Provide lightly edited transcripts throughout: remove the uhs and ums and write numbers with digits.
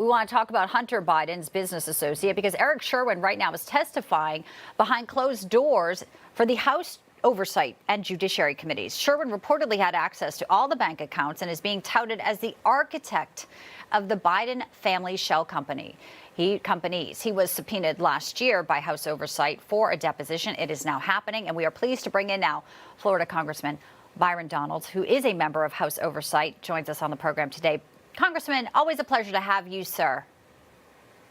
We want to talk about Hunter Biden's business associate because Eric Sherwin right now is testifying behind closed doors for the House Oversight and Judiciary Committees. Sherwin reportedly had access to all the bank accounts and is being touted as the architect of the Biden family shell company. He was subpoenaed last year by House Oversight for a deposition. It is now happening, and we are pleased to bring in now Florida Congressman Byron Donalds, who is a member of House Oversight, joins us on the program today. Congressman, always a pleasure to have you, sir.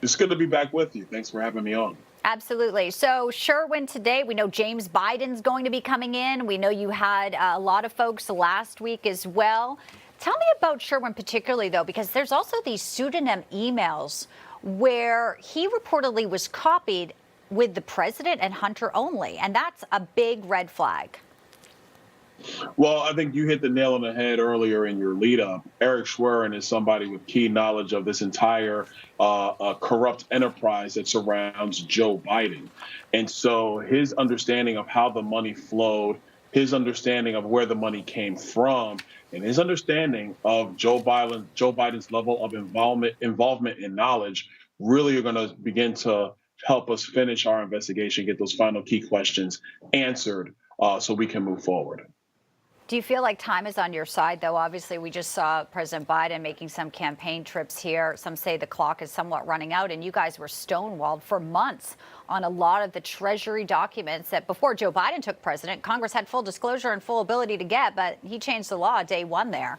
It's good to be back with you. Thanks for having me on. Absolutely. So Sherwin today, we know James Biden's going to be coming in. We know you had a lot of folks last week as well. Tell me about Sherwin particularly, though, because there's also these pseudonym emails where he reportedly was copied with the president and Hunter only, and that's a big red flag. Well, I think you hit the nail on the head earlier in your lead up. Eric Sherwin is somebody with key knowledge of this entire corrupt enterprise that surrounds Joe Biden. And so his understanding of how the money flowed, his understanding of where the money came from, and his understanding of Joe Biden's level of involvement and knowledge really are going to begin to help us finish our investigation, get those final key questions answered so we can move forward. Do you feel like time is on your side, though? Obviously, we just saw President Biden making some campaign trips here. Some say the clock is somewhat running out, and you guys were stonewalled for months on a lot of the Treasury documents that before Joe Biden took president, Congress had full disclosure and full ability to get, but he changed the law day one there.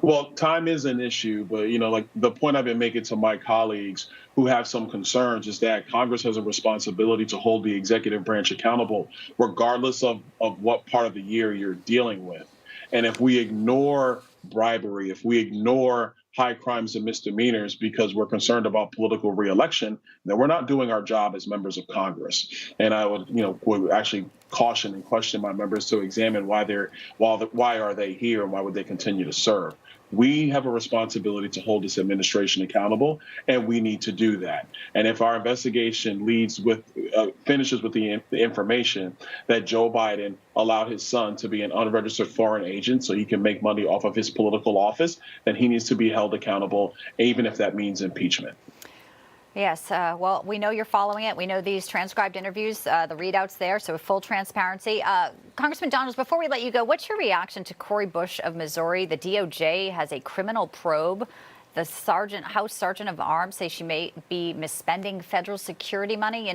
Well, time is an issue, but, like the point I've been making to my colleagues who have some concerns is that Congress has a responsibility to hold the executive branch accountable, regardless of what part of the year you're dealing with. And if we ignore bribery, if we ignore high crimes and misdemeanors because we're concerned about political reelection, then we're not doing our job as members of Congress. And I would actually caution and question my members to examine why are they here and why would they continue to serve. We have a responsibility to hold this administration accountable, and we need to do that. And if our investigation finishes with the information that Joe Biden allowed his son to be an unregistered foreign agent so he can make money off of his political office, then he needs to be held accountable, even if that means impeachment. Yes. Well, we know you're following it. We know these transcribed interviews, the readouts there, so full transparency. Congressman Donalds, before we let you go, what's your reaction to Cori Bush of Missouri? The DOJ has a criminal probe. The House Sergeant of Arms say she may be misspending federal security money.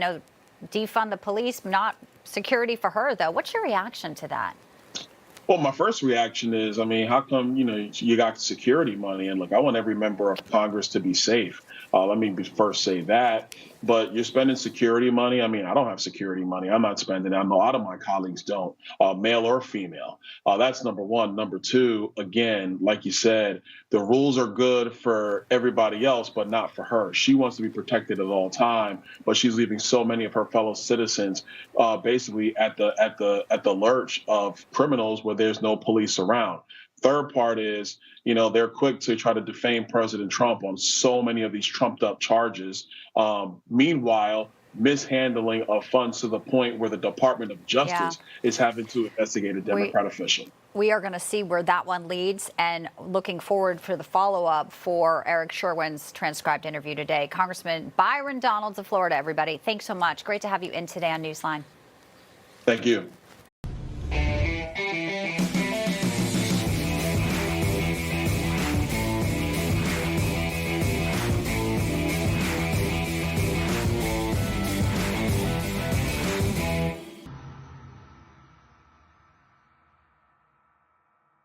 Defund the police, not security for her, though. What's your reaction to that? Well, my first reaction is, how come, you got security money? And look, I want every member of Congress to be safe. Let me first say that. But you're spending security money. I don't have security money. I'm not spending it. I know a lot of my colleagues don't, male or female. That's number one. Number two, again, like you said, the rules are good for everybody else, but not for her. She wants to be protected at all time, but she's leaving so many of her fellow citizens basically at the lurch of criminals where there's no police around. Third part is, they're quick to try to defame President Trump on so many of these trumped up charges. Meanwhile, mishandling of funds to the point where the Department of Justice is having to investigate a Democrat official. We are going to see where that one leads, and looking forward for the follow-up for Eric Sherwin's transcribed interview today. Congressman Byron Donalds of Florida, everybody. Thanks so much. Great to have you in today on Newsline. Thank you.